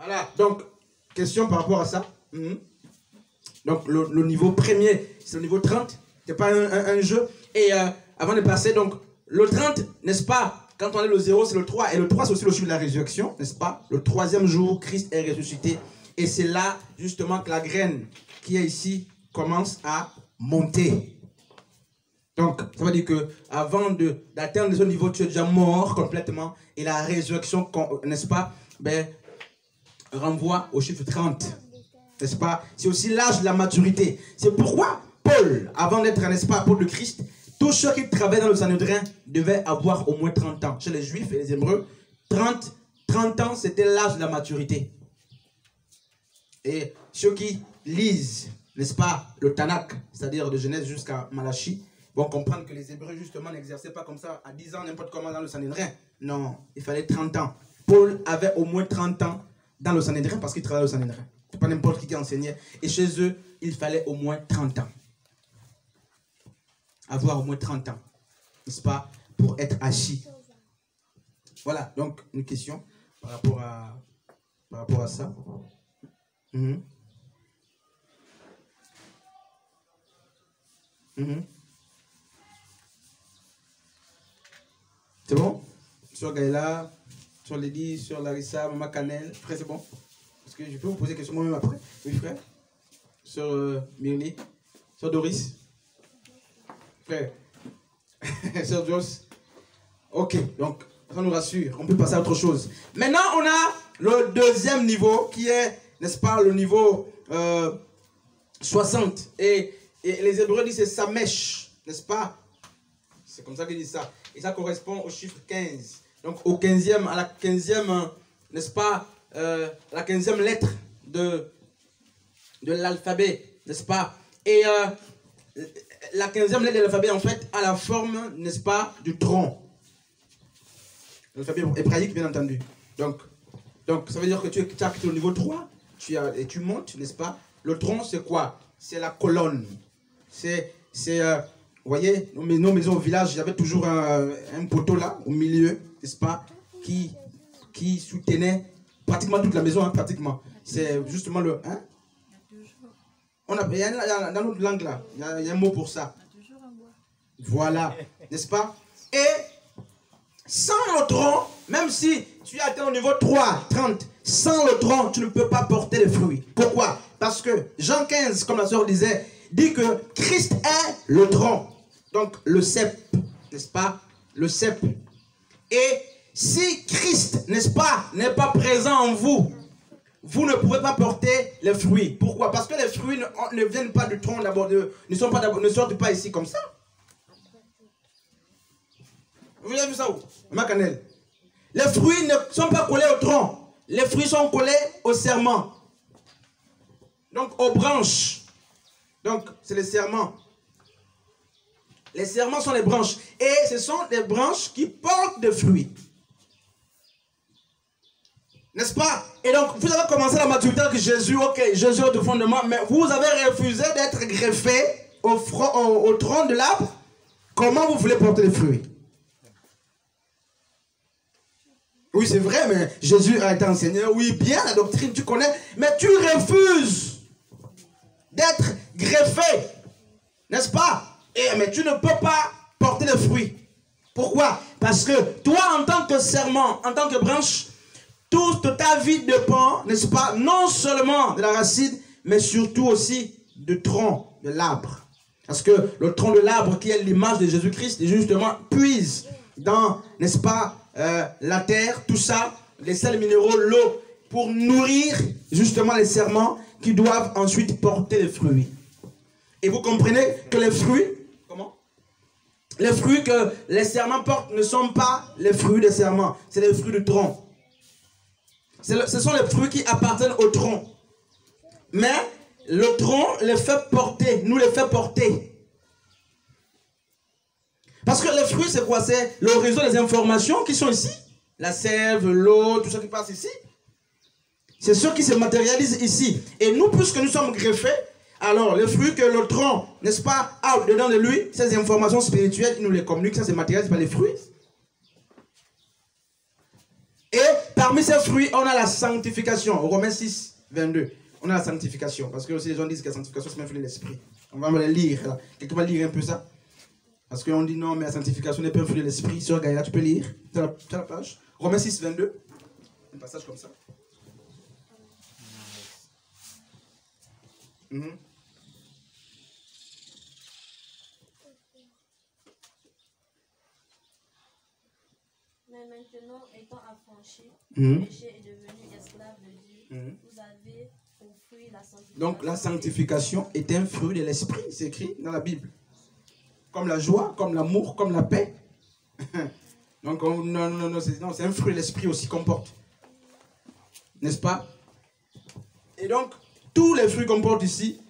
Voilà, donc, question par rapport à ça. Donc, le niveau premier, c'est le niveau 30. C'est pas un jeu. Et avant de passer, donc, le 30, n'est-ce pas? Quand on est le 0, c'est le 3. Et le 3, c'est aussi le jour de la résurrection, n'est-ce pas? Le troisième jour, Christ est ressuscité. Et c'est là, justement, que la graine qui est ici commence à monter. Donc, ça veut dire que avant d'atteindre ce niveau, tu es déjà mort complètement. Et la résurrection, n'est-ce pas, ben, renvoie au chiffre 30. N'est-ce pas? C'est aussi l'âge de la maturité. C'est pourquoi Paul, avant d'être, n'est-ce pas, apôtre de Christ, tous ceux qui travaillaient dans le Sanhédrin devaient avoir au moins 30 ans. Chez les Juifs et les Hébreux, 30 ans, c'était l'âge de la maturité. Et ceux qui lisent, n'est-ce pas, le Tanakh, c'est-à-dire de Genèse jusqu'à Malachie, vont comprendre que les Hébreux, justement, n'exerçaient pas comme ça à 10 ans, n'importe comment dans le Sanhédrin. Non, il fallait 30 ans. Paul avait au moins 30 ans dans le Sanhédrin parce qu'il travaillait au Sanhédrin. Ce n'est pas n'importe qui enseignait. Et chez eux, il fallait au moins 30 ans. Avoir au moins 30 ans, n'est-ce pas, pour être assis. Voilà, donc une question par rapport à ça. C'est bon? Sur Gaëla, sur Lady, sur Larissa, Maman Canel, frère, c'est bon? Parce que je peux vous poser des questions moi-même après. Oui, frère? Sur Myrni, sur Doris? Frère? Sur Joss? Ok, donc ça nous rassure, on peut passer à autre chose. Maintenant, on a le deuxième niveau qui est, n'est-ce pas, le niveau 60. Et les Hébreux disent c'est Samesh, n'est-ce pas? C'est comme ça qu'ils disent ça. Et ça correspond au chiffre 15. Donc au 15e, à la 15e, n'est-ce pas, la 15e lettre de l'alphabet, n'est-ce pas? Et la 15e lettre de l'alphabet, en fait, a la forme, n'est-ce pas, du tronc. L'alphabet hébraïque, bien entendu. Donc, ça veut dire que tu es au niveau 3, et tu montes, n'est-ce pas? Le tronc, c'est quoi? C'est la colonne. Vous voyez, nos maisons au village, il y avait toujours un poteau là, au milieu, n'est-ce pas, qui soutenait pratiquement toute la maison, hein, pratiquement. C'est justement le... Hein? Il y a dans notre langue là, il y a un mot pour ça. Voilà, n'est-ce pas? Et sans le tronc, même si tu as atteint au niveau 3, 30, sans le tronc, tu ne peux pas porter les fruits. Pourquoi? Parce que Jean 15, comme la sœur disait, dit que Christ est le tronc. Donc le cep, n'est-ce pas? Le cep. Et si Christ, n'est-ce pas, n'est pas présent en vous, vous ne pouvez pas porter les fruits. Pourquoi? Parce que les fruits ne viennent pas du tronc d'abord, ne sortent pas ici comme ça. Vous avez vu ça où? Ma cannelle. Les fruits ne sont pas collés au tronc. Les fruits sont collés au serment. Donc aux branches. Donc c'est les serments. Les serments sont les branches. Et ce sont des branches qui portent des fruits. N'est-ce pas? Et donc, vous avez commencé la maturité avec Jésus. Ok, Jésus est au fond de moi. Mais vous avez refusé d'être greffé au tronc de l'arbre. Comment vous voulez porter des fruits? Oui, c'est vrai, mais Jésus a été enseigné. Oui, bien, la doctrine, tu connais. Mais tu refuses d'être greffé. N'est-ce pas? Mais tu ne peux pas porter les fruits. Pourquoi? Parce que toi, en tant que serment, en tant que branche, toute ta vie dépend, n'est-ce pas, non seulement de la racine, mais surtout aussi du tronc de l'arbre. Parce que le tronc de l'arbre, qui est l'image de Jésus-Christ, justement, puise dans, n'est-ce pas, la terre, tout ça, les sels minéraux, l'eau, pour nourrir justement les serments qui doivent ensuite porter les fruits. Et vous comprenez que les fruits, les fruits que les serments portent ne sont pas les fruits des serments, c'est les fruits du tronc. Ce sont les fruits qui appartiennent au tronc. Mais le tronc les fait porter, nous les fait porter. Parce que les fruits, c'est quoi? C'est le réseau des informations qui sont ici. La sève, l'eau, tout ce qui passe ici. C'est ce qui se matérialise ici. Et nous, puisque nous sommes greffés, alors les fruits que le tronc, n'est-ce pas, a dedans de lui, ces informations spirituelles, il nous les communique, ça c'est matériel, c'est pas les fruits. Et par parmi ces fruits, on a la sanctification. Romains 6, 22. On a la sanctification. Parce que aussi les gens disent que la sanctification, c'est même fruit de l'esprit. On va les lire. Là. Quelqu'un va lire un peu ça. Parce qu'on dit non, mais la sanctification n'est pas un fruit de l'esprit. Sœur Gaïla, tu peux lire. Tu as la page. Romains 6, 22. Un passage comme ça. Mais maintenant, étant affranchis, le péché est devenu esclave de Dieu. Vous avez pour fruit la sanctification. Donc la sanctification est un fruit de l'esprit, c'est écrit dans la Bible. Comme la joie, comme l'amour, comme la paix. Donc non, c'est un fruit de l'esprit aussi qu'on porte. N'est-ce pas? Et donc, tous les fruits qu'on porte ici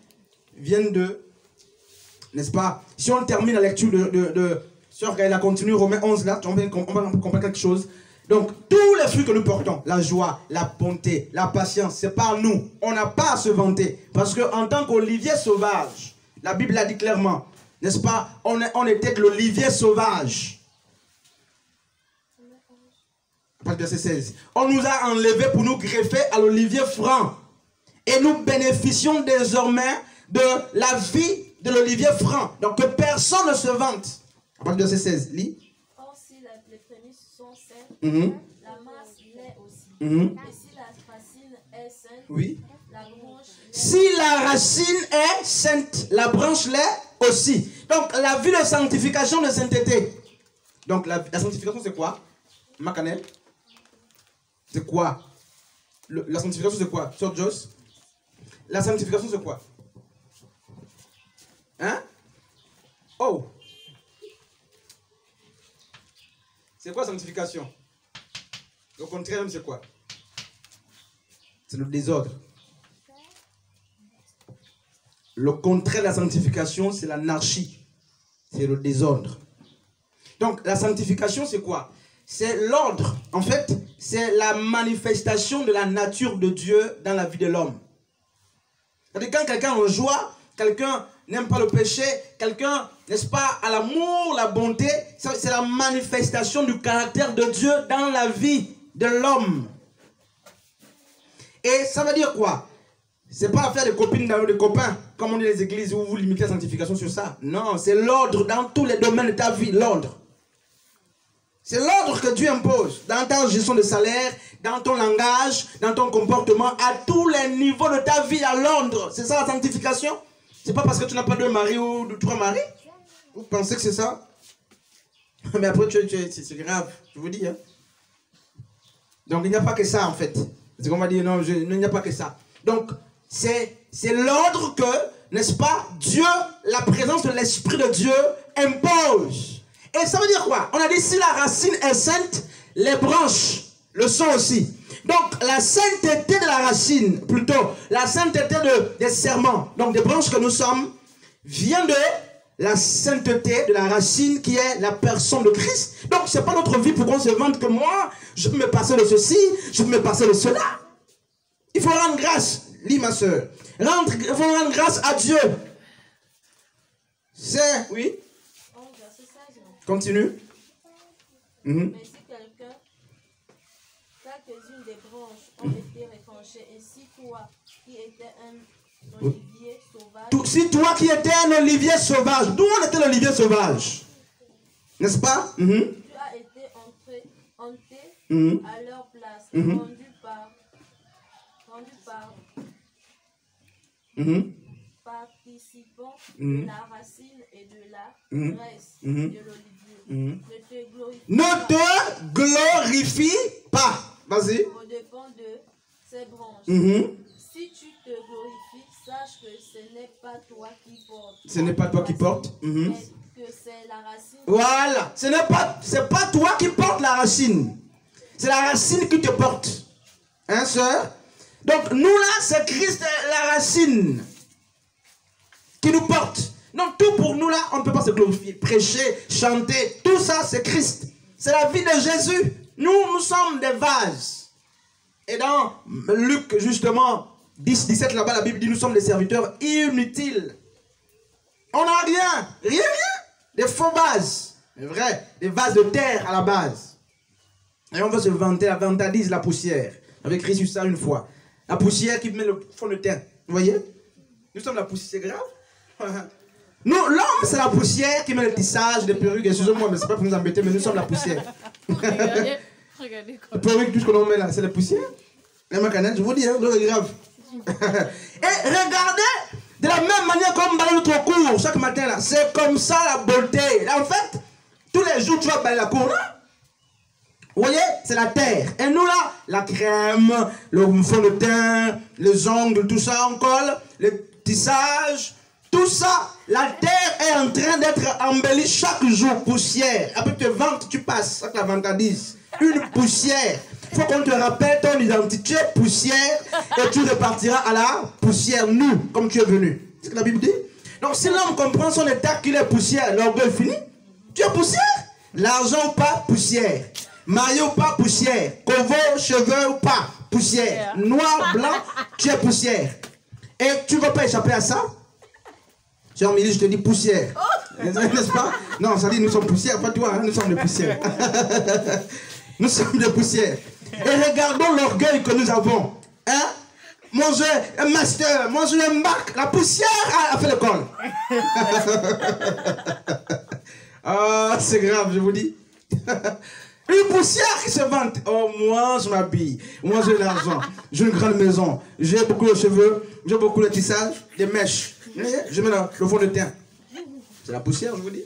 viennent de... N'est-ce pas? Si on termine la lecture de Sœur Gaëla, continue Romains 11 là, on va comprendre quelque chose. Donc, tous les fruits que nous portons, la joie, la bonté, la patience, c'est par nous. On n'a pas à se vanter. Parce qu'en tant qu'olivier sauvage, la Bible l'a dit clairement, n'est-ce pas? On était de l'olivier sauvage. Verset 16. On nous a enlevés pour nous greffer à l'olivier franc. Et nous bénéficions désormais de la vie de l'olivier franc. Donc que personne ne se vante. À partir de verset 16, lis. Or, si les prémices sont saines, la masse l'est aussi. Et si la racine est sainte, Oui. la branche l'est. Si la racine est sainte, la branche l'est aussi. Donc la vie de sanctification, de sainteté. Donc la sanctification, c'est quoi? Macanel? C'est quoi? La sanctification, c'est quoi? Sœur Joss? La sanctification, c'est quoi? Hein? Oh! C'est quoi sanctification? Le contraire même, c'est quoi? C'est le désordre. Le contraire de la sanctification, c'est l'anarchie. C'est le désordre. Donc, la sanctification, c'est quoi? C'est l'ordre. En fait, c'est la manifestation de la nature de Dieu dans la vie de l'homme. C'est-à-dire quand quelqu'un en joie, quelqu'un n'aime pas le péché, quelqu'un, n'est-ce pas, a l'amour, la bonté, c'est la manifestation du caractère de Dieu dans la vie de l'homme. Et ça veut dire quoi? C'est pas affaire de copines, de copains, comme on dit les églises où vous limitez la sanctification sur ça. Non, c'est l'ordre dans tous les domaines de ta vie, l'ordre. C'est l'ordre que Dieu impose dans ta gestion de salaire, dans ton langage, dans ton comportement, à tous les niveaux de ta vie, à l'ordre. C'est ça la sanctification? C'est pas parce que tu n'as pas deux maris ou trois maris? Vous pensez que c'est ça? Mais après, c'est grave, je vous dis. Hein? Donc, il n'y a pas que ça, en fait. C'est qu'on va dire, non, il n'y a pas que ça. Donc, c'est l'ordre que, n'est-ce pas, Dieu, la présence de l'Esprit de Dieu impose. Et ça veut dire quoi? On a dit, si la racine est sainte, les branches le sont aussi. Donc, la sainteté de la racine, plutôt, la sainteté des serments, donc des branches que nous sommes, vient de la sainteté de la racine qui est la personne de Christ. Donc, ce n'est pas notre vie pour qu'on se vante que moi, je peux me passer de ceci, je peux me passer de cela. Il faut rendre grâce, lis ma soeur. Il faut rendre grâce à Dieu. C'est, oui? Continue. Mais si quelques-unes des branches ont été retranchées, et si toi qui étais un olivier sauvage... Si toi qui étais un olivier sauvage, d'où on était l'olivier sauvage? N'est-ce pas? Tu as été hanté à leur place, rendu par participant de la racine et de la graisse de l'olivier. Ne te glorifie pas. Vas-y. Au dépend de ces branches. Si tu te glorifies, sache que ce n'est pas toi qui portes. Ce n'est pas toi qui portes. Mais que c'est la racine. Voilà. C'est pas toi qui portes la racine. C'est la racine qui te porte. Hein, sœur? Donc, nous là, c'est Christ, la racine qui nous porte. Donc, tout pour nous là, on ne peut pas se glorifier, prêcher, chanter. Tout ça, c'est Christ. C'est la vie de Jésus. Nous sommes des vases. Et dans Luc, justement, 10, 17, là-bas, la Bible dit, nous sommes des serviteurs inutiles. On n'a rien. Des faux vases. C'est vrai, des vases de terre à la base. Et on va se vanter, la vantardise, la poussière. J'avais écrit sur ça une fois. La poussière qui met le fond de teint. Vous voyez? Nous sommes la poussière, c'est grave. Nous, l'homme, c'est la poussière qui met le tissage, les perruques. Excusez-moi, mais c'est pas pour nous embêter, mais nous sommes la poussière. Regardez Les perruques, tout ce qu'on met là, c'est la poussière. Les macanettes, je vous dis, hein, c'est grave. Et regardez, de la même manière comme balaye notre cour chaque matin là, c'est comme ça la beauté. Là, en fait, tous les jours, tu vas balayer la cour là. Vous voyez, c'est la terre. Et nous là, la crème, le fond de teint, les ongles, tout ça, on colle, le tissage, tout ça, la terre est en train d'être embellie chaque jour, poussière. Après tu vantes, tu passes, avec la vantardise. Une poussière. Il faut qu'on te rappelle ton identité, poussière, et tu repartiras à la poussière nue, comme tu es venu. C'est ce que la Bible dit. Donc si l'homme comprend son état qu'il est poussière, l'orgueil fini, tu es poussière. L'argent ou pas, poussière. Marié ou pas, poussière. Covo, cheveux ou pas, poussière. Noir, blanc, tu es poussière. Et tu ne vas pas échapper à ça. Jean Mili, je te dis poussière. N'est-ce pas? Non, ça dit nous sommes poussière, pas toi, hein, nous sommes des poussières. Nous sommes des poussières. Et regardons l'orgueil que nous avons. Hein? Moi j'ai un master, moi j'ai un bac. La poussière a fait l'école. Ah, c'est grave, je vous dis. Une poussière qui se vante. Oh, moi, je m'habille. Moi, j'ai l'argent. J'ai une grande maison. J'ai beaucoup de cheveux. J'ai beaucoup de tissage. Des mèches. Je mets le fond de teint. C'est la poussière, je vous dis.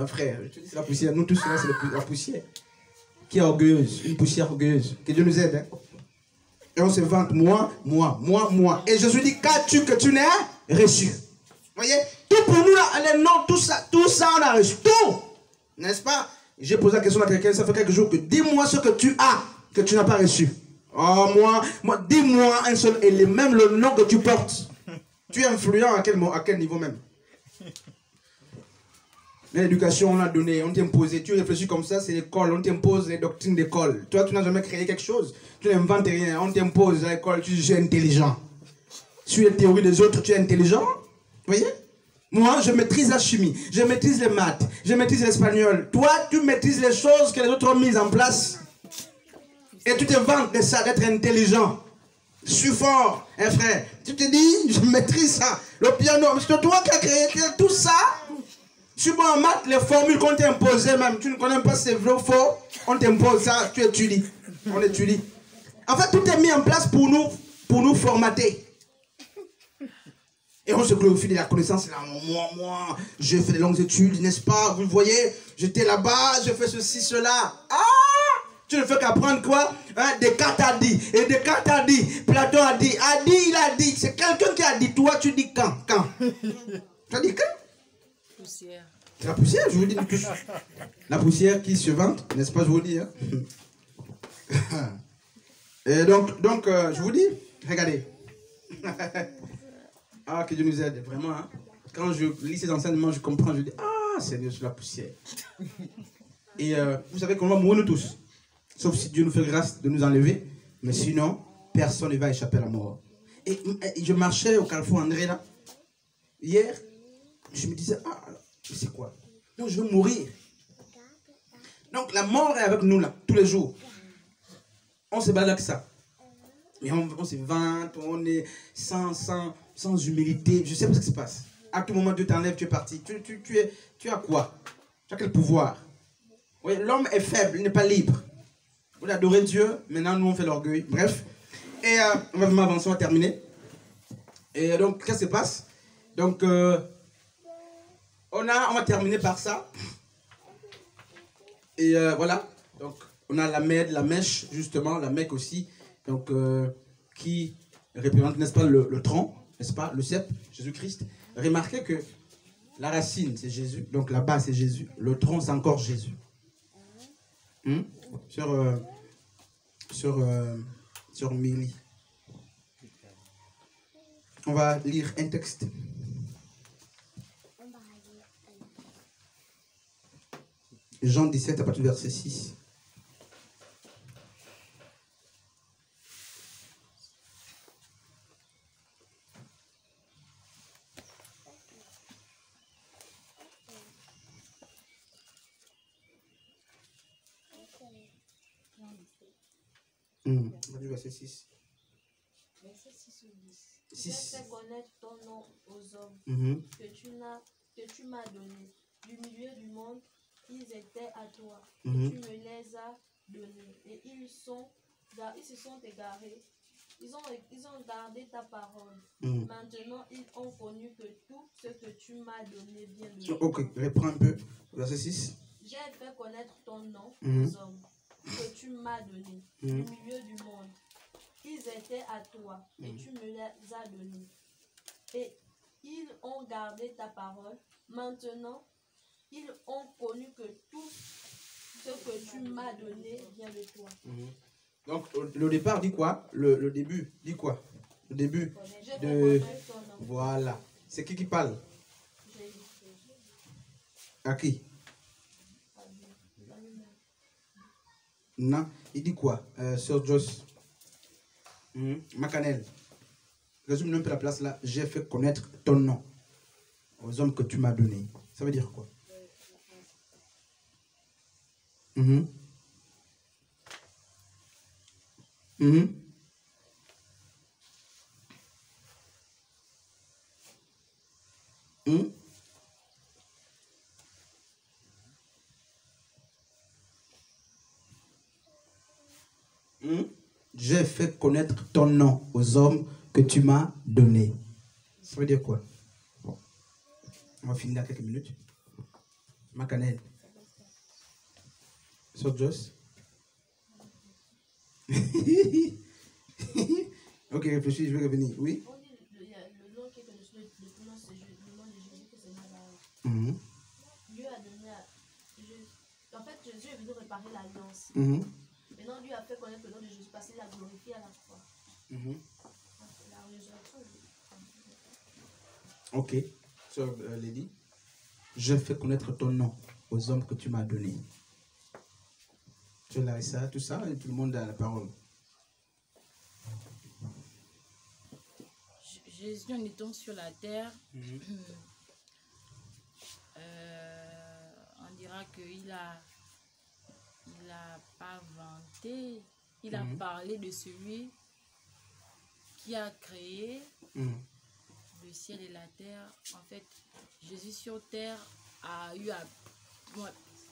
Frère, je te dis, c'est la poussière. Nous tous, là, c'est la poussière. Qui est orgueilleuse. Une poussière orgueilleuse. Que Dieu nous aide. Hein? Et on se vante. Moi. Et Jésus dit, qu'as-tu que tu n'aies reçu? Vous voyez? Tout pour nous, là, les noms, tout ça, on a reçu. Tout. N'est-ce pas? J'ai posé la question à quelqu'un, ça fait quelques jours, que dis-moi ce que tu as, que tu n'as pas reçu. Oh, moi dis-moi un seul élément, même le nom que tu portes. Tu es influent à quel niveau même? L'éducation, on a donné, on t'a imposé, tu réfléchis comme ça, c'est l'école, on t'impose les doctrines d'école. Toi, tu n'as jamais créé quelque chose, tu n'inventes rien, on t'impose à l'école, tu es intelligent. Sur les théories des autres, tu es intelligent. Vous voyez? Moi, je maîtrise la chimie, je maîtrise les maths, je maîtrise l'espagnol. Toi, tu maîtrises les choses que les autres ont mises en place. Et tu te vantes de ça, d'être intelligent. Je suis fort, hein, frère. Tu te dis, je maîtrise ça. Le piano, c'est toi qui as créé tout ça. Je suis bon en maths, les formules qu'on t'a imposées même. Tu ne connais pas si c'est vrai ou faux. On t'impose ça, tu étudies. On étudie. En fait, tout est mis en place pour nous formater. Et on se glorifie de la connaissance. Là, moi, j'ai fait des longues études, n'est-ce pas? Vous voyez, j'étais là-bas, j'ai fait ceci, cela. Ah! Tu ne fais qu'apprendre quoi? Hein? Descartes a dit. Et Descartes a dit. Platon a dit. Il a dit. C'est quelqu'un qui a dit. Toi, tu dis quand? Tu as dit quand? Poussière. C'est la poussière, je vous dis. La poussière qui se vante, n'est-ce pas, je vous dis. Hein? Et donc, je vous dis, regardez. Ah, que Dieu nous aide, vraiment. Hein? Quand je lis ces enseignements, je comprends, je dis, ah, Seigneur, c'est la poussière. Et vous savez qu'on va mourir nous tous. Sauf si Dieu nous fait grâce de nous enlever. Mais sinon, personne ne va échapper à la mort. Et je marchais au Carrefour André, là. Hier, je me disais, ah, c'est quoi? Non, je veux mourir. Donc, la mort est avec nous, là, tous les jours. On se balade avec ça. Mais on se vante, on est sans humilité. Je ne sais pas ce qui se passe. À tout moment, Dieu t'enlève, tu es parti. Tu as quoi? Tu as quel pouvoir? Oui, l'homme est faible, il n'est pas libre. Vous adorez Dieu, maintenant nous on fait l'orgueil. Bref. Et on va vraiment avancer, on va terminer. Et donc, qu'est-ce qui se passe? Donc, on va terminer par ça. Et voilà. Donc, on a la mèche, justement, la mecque aussi. Donc, qui représente, n'est-ce pas, le tronc, n'est-ce pas, le cep, Jésus-Christ. Remarquez que la racine, c'est Jésus. Donc, la base, c'est Jésus. Le tronc, c'est encore Jésus. Sur Mélie. On va lire un texte. Jean 17 à partir du verset 6. Verset 6. Verset 6 ou 10. 6. J'ai fait connaître ton nom aux hommes que tu m'as donné. Du milieu du monde, ils étaient à toi. Et tu me les as donnés. Et ils se sont égarés. Ils ont gardé ta parole. Maintenant, ils ont connu que tout ce que tu m'as donné vient de toi. Ok, reprends un peu. Verset 6. J'ai fait connaître ton nom aux hommes que tu m'as donné du milieu du monde. Ils étaient à toi et tu me les as donnés. Et ils ont gardé ta parole. Maintenant, ils ont connu que tout ce que tu m'as donné vient de toi. Donc, le départ dit quoi? Le début dit quoi? Le début de... Voilà. C'est qui parle? À qui? Non. Il dit quoi? Sir Joss. Macanel. Résume un peu la place là. J'ai fait connaître ton nom aux hommes que tu m'as donné. Ça veut dire quoi? J'ai fait connaître ton nom aux hommes que tu m'as donné. Ça veut dire quoi? Bon. On va finir dans quelques minutes. Macanel. Sir Joss. Ok, réfléchis, je vais revenir. Oui? On dit le nom qui est connu, le nom de Jésus, que c'est Nazareth. Dieu a donné à Jésus. En fait, Jésus est venu réparer l'alliance. Maintenant, Dieu a fait connaître le nom de Jésus parce qu'il l'a glorifié à la croix. La résurrection. Ok. Sœur Lady. Je fais connaître ton nom aux hommes que tu m'as donnés. Tu as ça, tout ça, et tout le monde a la parole. Jésus, en étant sur la terre, on dira qu'il a pas vanté, il a parlé de celui qui a créé le ciel et la terre. En fait, Jésus sur terre a eu à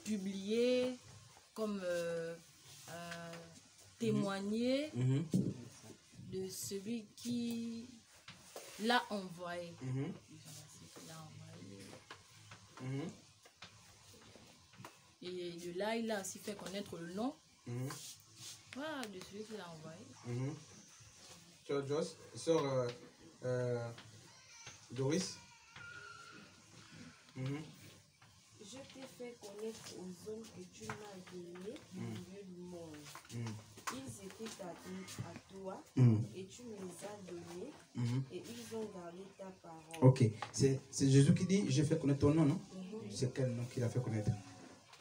publier, comme témoigner de celui qui l'a envoyé. Et de là, il a aussi fait connaître le nom voilà, de celui qui l'a envoyé. Sœur Joss, Sœur Doris. Je t'ai fait connaître aux hommes que tu m'as donnés du milieu du monde. Ils étaient à toi et tu me les as donnés et ils ont gardé ta parole. Ok, c'est Jésus qui dit, j'ai fait connaître ton nom, non? C'est quel nom qu'il a fait connaître?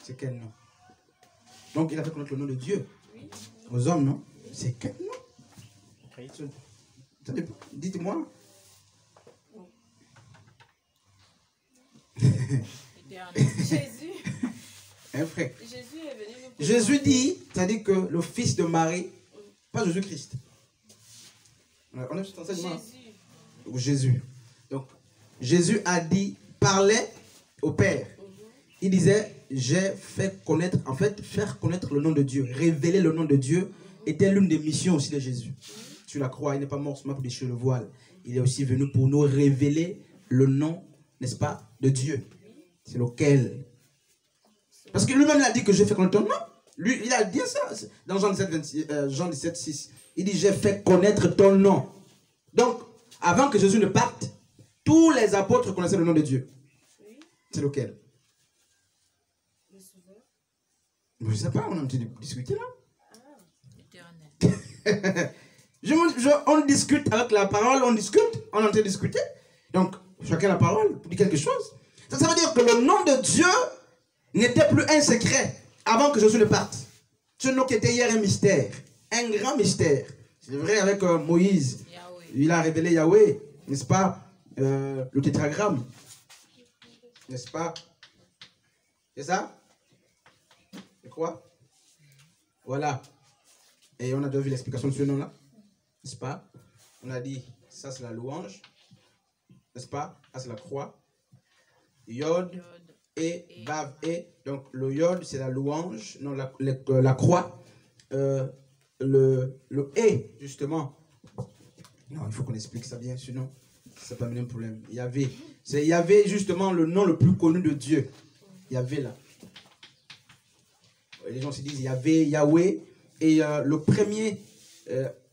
C'est quel nom? Donc il a fait connaître le nom de Dieu aux hommes, non? C'est quel nom? Dites-moi. Jésus. Un frère. Jésus est venu nous présenter. Jésus dit, c'est-à-dire que le fils de Marie, pas Jésus-Christ. On est sur cet enseignement. Ou Jésus. Donc, Jésus a dit, parlait au Père. Il disait, j'ai fait connaître, en fait, faire connaître le nom de Dieu, révéler le nom de Dieu, était l'une des missions aussi de Jésus. Sur la croix, il n'est pas mort seulement pour déchirer le voile. Il est aussi venu pour nous révéler le nom, n'est-ce pas, de Dieu. C'est lequel? Parce que lui-même, il a dit que j'ai fait connaître ton nom. Lui, il a dit ça dans Jean 17, 6. Il dit, j'ai fait connaître ton nom. Donc, avant que Jésus ne parte, tous les apôtres connaissaient le nom de Dieu. C'est lequel? Le Sauveur. Je ne sais pas, on a un petit discuté là. Éternel. On discute avec la parole, on discute, on est en train de discuter. Donc, chacun a la parole pour dire quelque chose. Ça veut dire que le nom de Dieu n'était plus un secret avant que Jésus ne parte. Ce nom qui était hier un mystère, un grand mystère. C'est vrai avec Moïse, Yahweh. il a révélé Yahweh, n'est-ce pas, le tétragramme, n'est-ce pas? C'est ça? C'est quoi? Voilà. Et on a déjà vu l'explication de ce nom-là, n'est-ce pas? On a dit, ça c'est la louange, n'est-ce pas? Ça c'est la croix. Yod et Vav et. Donc le Yod c'est la louange, non la croix. Le et justement. Non, il faut qu'on explique ça bien, sinon ça peut amener un problème. Yahvé. C'est Yahvé justement le nom le plus connu de Dieu. Yahvé là. Les gens se disent Yahvé, Yahweh. Et le premier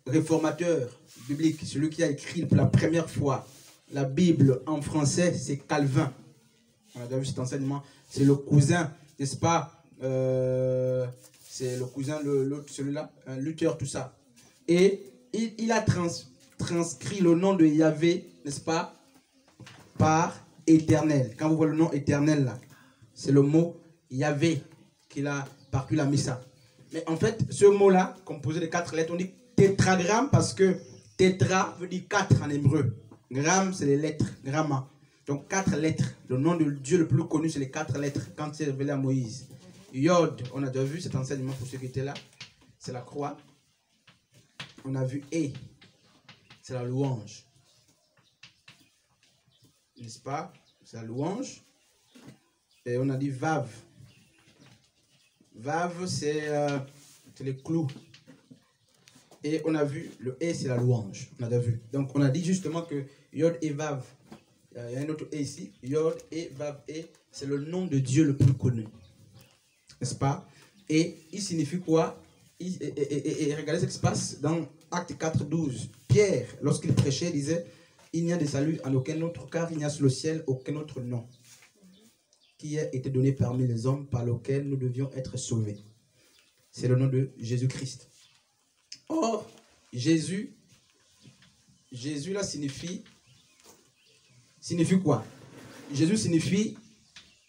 réformateur biblique, celui qui a écrit pour la première fois la Bible en français, c'est Calvin. On a déjà vu cet enseignement. C'est le cousin, n'est-ce pas? C'est le cousin, celui-là, Luther, tout ça. Et il a transcrit le nom de Yahvé, n'est-ce pas? Par éternel. Quand vous voyez le nom éternel là, c'est le mot Yahvé qu'il a parcouru la Missa. Mais en fait, ce mot-là, composé de 4 lettres, on dit tétragramme parce que tétra veut dire 4 en hébreu. Gramme, c'est les lettres, gramma. Donc 4 lettres. Le nom de Dieu le plus connu, c'est les 4 lettres quand c'est révélé à Moïse. Yod, on a déjà vu cet enseignement pour ceux qui étaient là. C'est la croix. On a vu E, c'est la louange. N'est-ce pas? C'est la louange. Et on a dit Vav. Vav, c'est les clous. Et on a vu le E, c'est la louange. On a déjà vu. Donc on a dit justement que Yod et Vav, il y a un autre E ici. Yod et Vav E, c'est le nom de Dieu le plus connu. N'est-ce pas? Et il signifie quoi? Et regardez ce qui se passe dans Acte 4, 12. Pierre, lorsqu'il prêchait, disait: il n'y a de salut en aucun autre, car il n'y a sous le ciel aucun autre nom qui a été donné parmi les hommes par lequel nous devions être sauvés. C'est le nom de Jésus-Christ. Or, Jésus là signifie quoi? Jésus signifie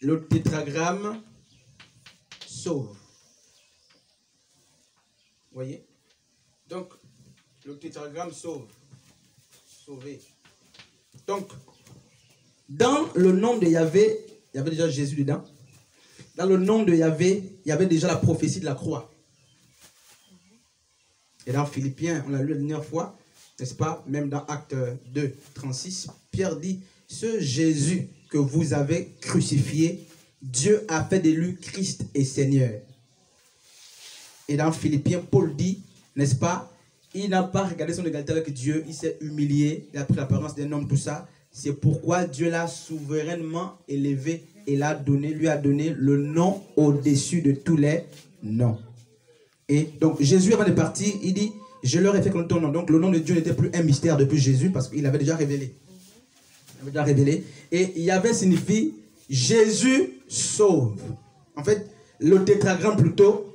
le tétragramme sauve. Voyez? Donc, le tétragramme sauve. Sauver. Donc, dans le nom de Yahvé, il y avait déjà Jésus dedans. Dans le nom de Yahvé, il y avait déjà la prophétie de la croix. Et dans Philippiens, on l'a lu la dernière fois, n'est-ce pas? Même dans Acte 2, 36, Pierre dit: ce Jésus que vous avez crucifié, Dieu a fait de lui Christ et Seigneur. Et dans Philippiens, Paul dit, n'est-ce pas? Il n'a pas regardé son égalité avec Dieu, il s'est humilié, il a pris l'apparence d'un homme, tout ça. C'est pourquoi Dieu l'a souverainement élevé et lui a donné le nom au-dessus de tous les noms. Et donc Jésus, avant de partir, il dit: je leur ai fait connaître ton nom. Donc le nom de Dieu n'était plus un mystère depuis Jésus parce qu'il avait déjà révélé. Il avait déjà révélé. Et Yahvé signifie Jésus sauve. En fait, le tétragramme plutôt